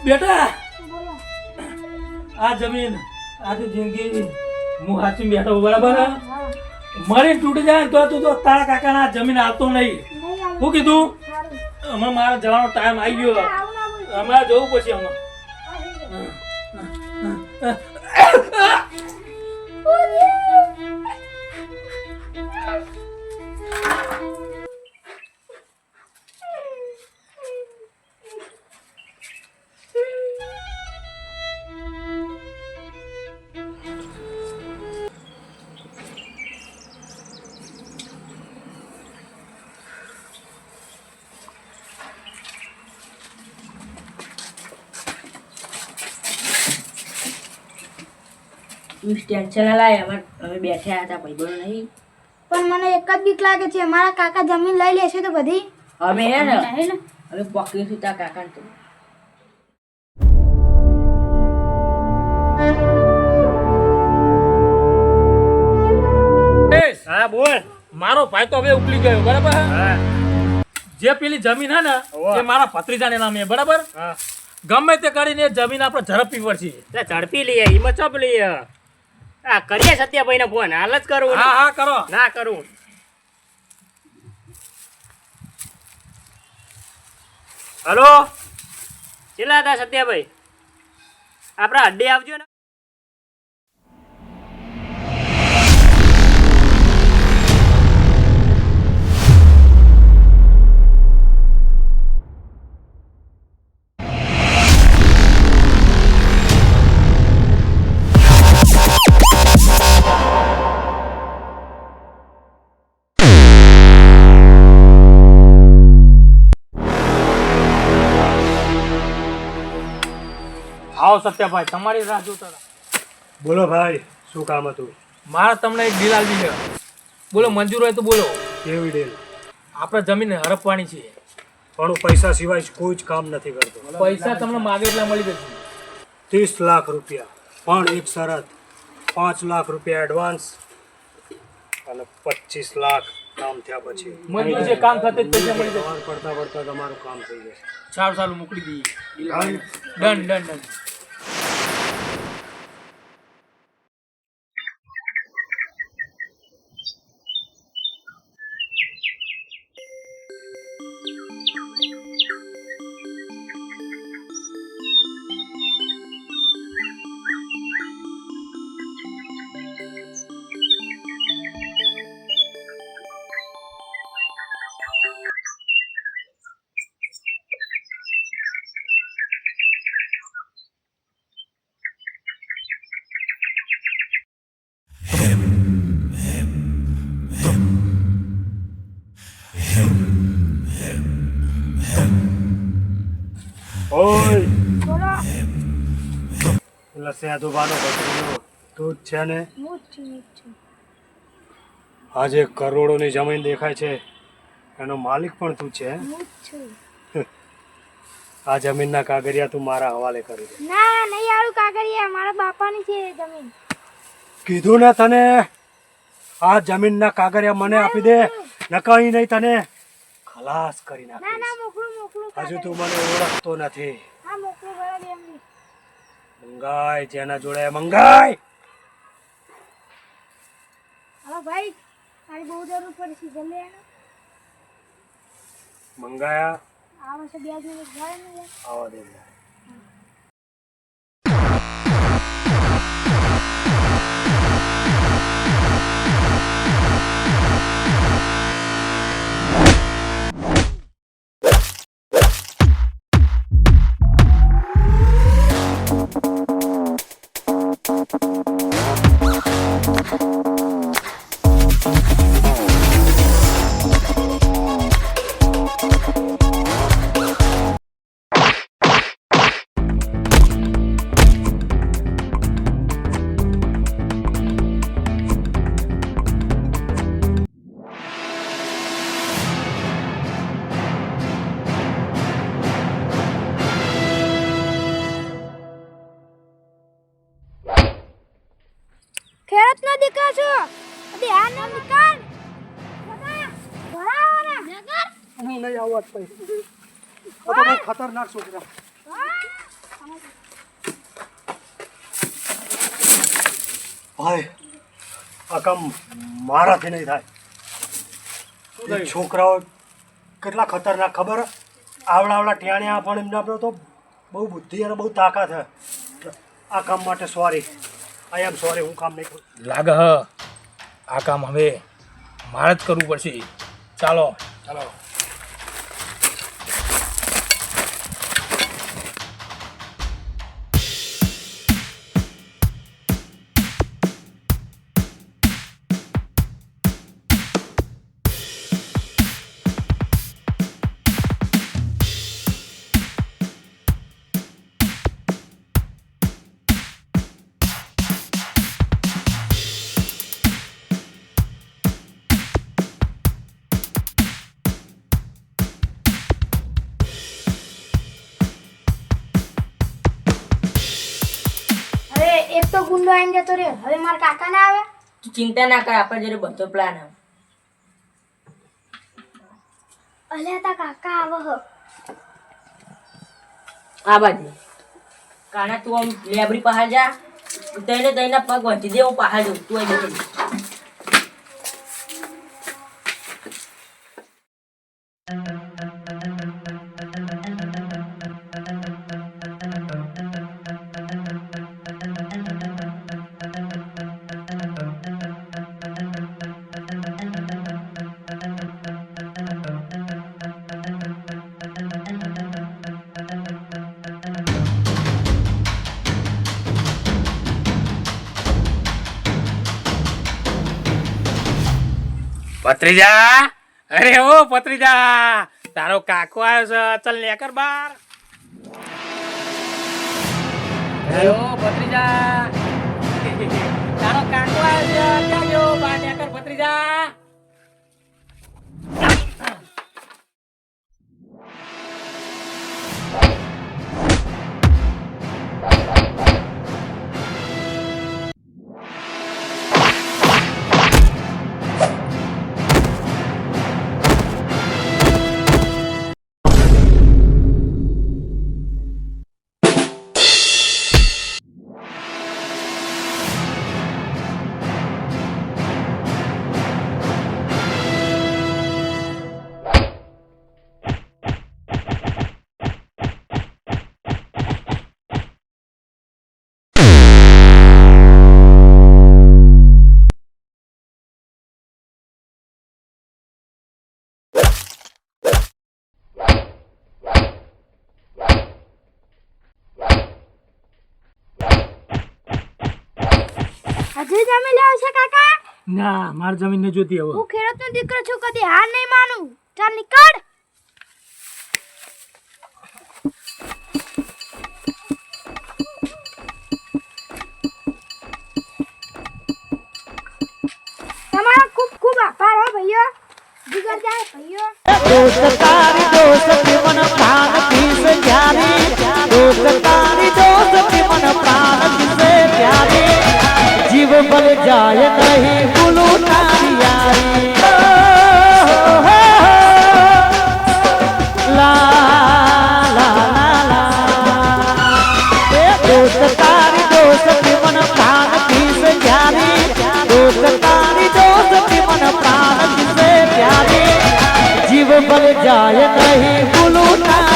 બેટા આ જમીન આખી જિંદગી હું હાચી બેઠો બરાબર મરી તૂટી જાય તો તું તો તારા કાકાના જમીન આવતો નહીં. શું કીધું? હમણાં મારા જવાનો ટાઈમ આવી ગયો. હમણાં જવું પછી હમણાં. ટેન્શન લાય અમે બેઠા હતા ભાઈબંધો નહીં. પણ મને એક જ બીક લાગે છે મારા કાકા જમીન લઈ લેશે તો બધી. અમે હે ને અમે પકડીશું તારા કાકાને તો. હા બોલ. મારો ભાઈ તો હવે ઉકલી ગયો બરાબર. જે પેલી જમીન હે ને એ મારા ભત્રીજાને નામે બરાબર. ગમે તે કરીને જમીન આપણે ઝડપી પડશે. ઝડપી લઈએ હિંમત ચોપ લઈએ. આ કરીએ સત્યાભાઈ ને ફોન હાલ જ કરું. હા હા કરો. ના કરું. હલો ચેલા હતા સત્યાભાઈ? આપડા અડ્ડે આવજો ને. આવો સત્યાભાઈ તમારી રાહ જોતા હતા. બોલો ભાઈ, શું કામ હતું? મારે તમને એક ડીલ આપવી છે. બોલો મંજૂર હોય તો બોલો. કેવી ડીલ? આપણે જમીન હડપવાની છે. પણ હું પૈસા સિવાય કોઈ જ કામ નથી કરતો. પૈસા તમને માગે એટલા મળી જશે. 30 લાખ રૂપિયા, પણ એક શરત, 5 લાખ રૂપિયા એડવાન્સ અને 25 લાખ કામ થયા પછી. મંજૂર છે, કામ થતે જ પૈસા મળી જશે. પડતા પડતા તમારું કામ થઈ જશે. સારું સારું મોકલી દઈએ. Done? Done done done. ઓય બોલો. પેલા સેધુબાનો ભત્રીજો તું જ છે ને? હું જ છું. આજે કરોડોની જમીન દેખાય છે એનો માલિક પણ તું છે. હું જ છું. આ જમીનના કાગળિયા તું મારા હવાલે કરી દે. ના નહીં આવું કાગળિયા મારા બાપાની છે જમીન. કીધું ને તને, આ જમીનના કાગળિયા મને આપી દે, નકાઈ નહીં તને ખલાસ કરી ના ના નાખીશ. મોકલું હજુ તું મને ઓળખતો નથી. હા મોકલું બરાબર એમની. મંગાય જેના જોડે મંગાય. હવે ભાઈ મારી બહુ જરૂર પડશે જલ્દી આવો. મંગાયા આ વર્ષે 2 મિનિટ જાય ને યાર. આવા દે. ખેડૂતનો દીકરો છું. ધ્યાન ન નિકાલ. ભરાવો ને. હું નહીં આવત પછી. આ તો બહુ ખતરનાક છોકરા. ભાઈ આ કામ મારાથી નહીં થાય. એ છોકરાઓ કેટલા ખતરનાક ખબર હે? આવડા ટેણિયા પણ એમના પર તો બહુ બુદ્ધિ અને બહુ તાકાત છે. આ કામ માટે સોરી, આઈ એમ સોરી. હું કામ નહીં કરું. લાગે હ આ કામ હવે મારે જ કરવું પડશે. ચાલો ચાલો. હવે એક તો ગુંડો આવીને જતો રહ્યો, હવે મારા કાકા ના આવે. તું ચિંતા ના કર, આપણે જોડે બધો પ્લાન આવે. અલ્યા તા કાકા આવે હ. આ બાજુ કાના તું આમ લેબડી પહાડ જા, તઈને પગ વધી દે, હું પહાડ જઉં, તું અહીં બેઠી. પત્રીજા, અરે ઓ પત્રીજા, તારો કાકો આવ્યો છે. ચલ નેકર બાર. અરે ઓ પત્રીજા, તારો કાકો આવ્યો છે. ક્યાં ગયો? બાર નેકર પત્રીજા. હજુ જમી લેવ છે કાકા? ના, મારી જમીન ને જોતી હવે. હું ખેડૂતનો દીકરો છું, કદી હાર નહીં માનું. ચાલ નીકળ. તમારો ખૂબ ખૂબ આભાર હો ભૈયો. જીગર જાય ભૈયો. दोस्त तारी दोस्त मन प्राण से प्यारी, दोस्त तारी दोस्त मन प्राण से प्यारी, जीव बल जाए नहीं भूलू तारी यारी. ला ला ला ला, दोस्त तारी दोस्त मन प्राण से प्यारी, दोस्त तारी दोस्त मन प्राण से प्यारी, जीव बल जाए नहीं भूलू तारी.